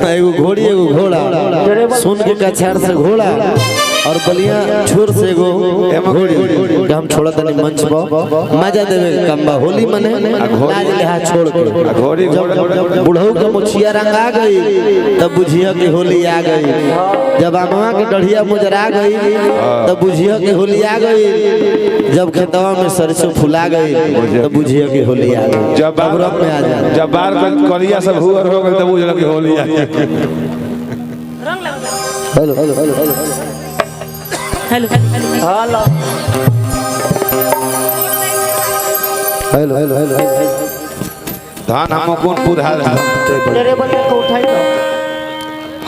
एगो घोड़ी एगो घोड़ा सुन के कछाड़ से घोड़ा और बलिया छोर से एगो घोड़ी हम छोड़ा तनी मंच पर मजा देवे कम्बा होली मने लाज लेहा छोड़ के घोड़ी बुढ़ऊ के मुछिया रंग आ गई तब बुझिया की होली आ गई। जब अमवा के डढ़िया मुजरा गई तब बुझिया की होली आ गई। जब खेतवा में सरसों फुला गई तब बुझिया की होली आ गई। जब रंग में आ जाए जब बार करिया सब हुआ हो गए तब बुझल की होली आ गई। Hello hello hello hello hello hello hello hello धान हम कौन पुरहा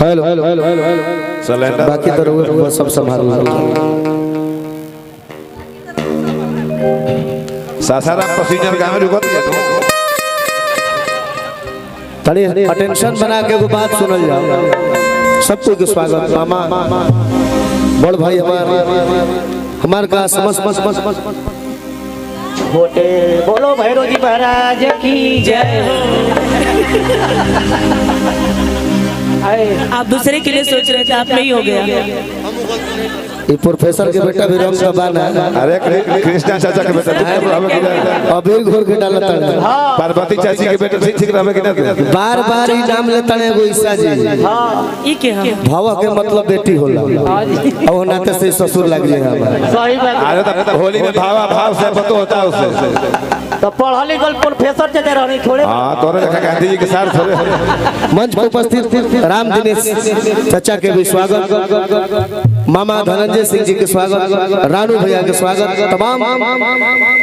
hello hello hello hello cylinder बाकी तो रोग सब संभाल सासाराम पैसेंजर गांव में रुकत है तनी अटेंशन बना के एगो बात सुनल जाओ। सबको के स्वागत मामा बड़ भाई हमार का समस्त होटे बोलो भैरव जी महाराज की जय हो। आप दूसरे के लिए सोच रहे थे, आप नहीं हो गया। ये प्रोफेसर के बेटा भी रंग का बाना अरे कृष्णा चाचा के बेटा अभी घोर के डालता है। पार्वती चाची के बेटा ठीक रहे कि नहीं बार बार ही नाम लेता है एगो ईसा जी। ये क्या है? भावा के मतलब बेटी होला और नाते से ससुर लग जाए हमारा। सही बात। अरे तो होली में भावा भाव से पतो होता है उससे तो पढ़ा लिखल प्रोफेसर चले रहनी थोड़े। हां तोरे देखा गांधी जी के साथ थोड़े मंच पर उपस्थित राम दिनेश चाचा के भी स्वागत, मामा धनंजय सिंह जी के स्वागत, रानू भैया के स्वागत, तमाम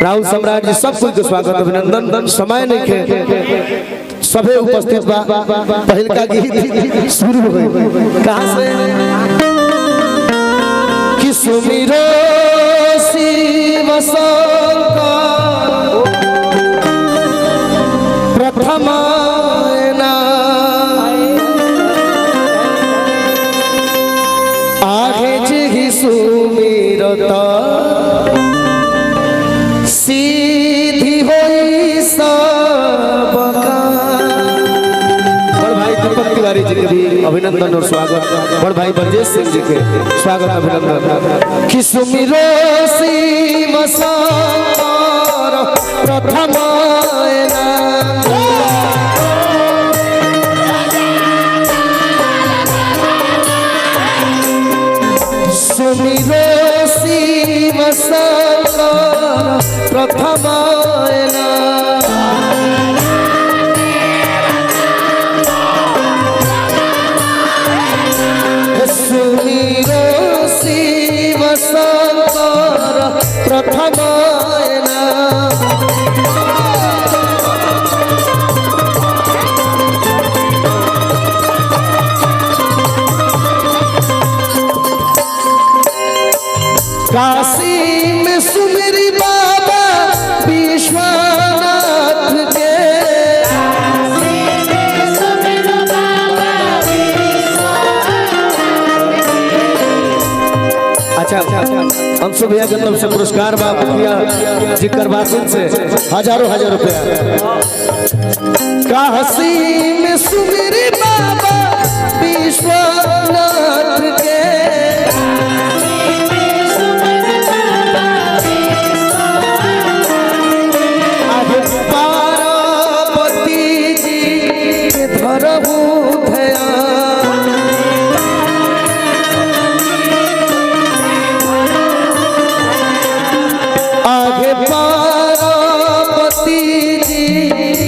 राहुल सम्राट जी सब कोई के स्वागत अभिनंदन। समय नहीं के सभी उपस्थित बा पहल का गीत शुरू हो गई। कहां से कि सुमिरो शिव शंकर प्रथमायना आगे जी सुमिरता सीधी होई सबका। बड़ भाई दीपक तिवारी जी के भी अभिनंदन और स्वागत। बड़ भाई ब्रजेश सिंह जी के स्वागत अभिनंदन। कि सुमिरो शिव शंकर प्रथमायना सुमिरो शिव शंकर प्रथमायना सुमिरो शिव शंकर प्रथमायना काशी में सुमेरी बाबा विश्वनाथ के अच्छा अंशु भैया की तरफ से पुरस्कार बाबा जी करवासिन से हजारों रुपया। काशी में सुमेरी बाबा विश्वनाथ के आगे पार्वती जी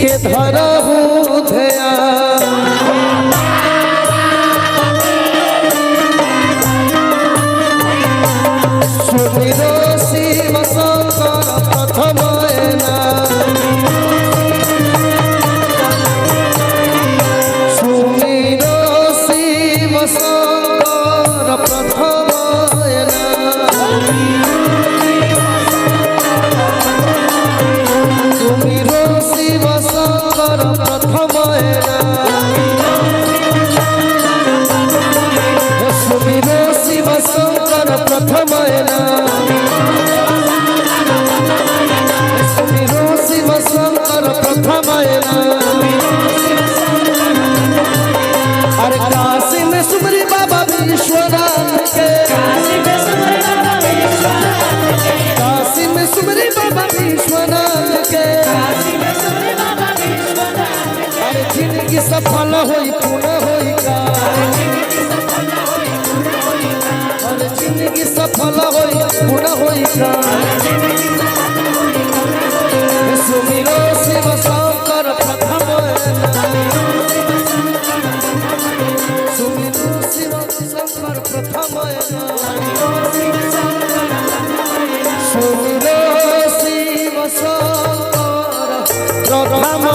के धरहु ध्यान होई पूर्ण होई का हर जिंदगी सफल होई पूर्ण होई का सुमिरो शिव शंकर प्रथम सुमिरो शिव शंकर प्रथम सुमिरो शिव शंकर प्रथम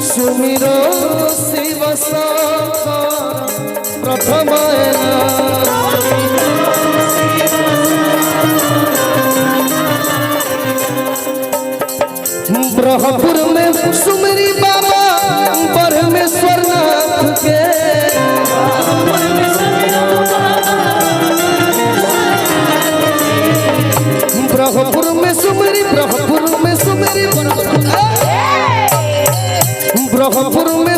सुमिरो शिव शंकर प्रथम ब्रह्मपुर में सुमरी बाबा ब्रह्मेश्वर नाथ के ब्रह्मपुर में सुमरी ब्रह्मपुर में सुमरी ब्रह्मपुर में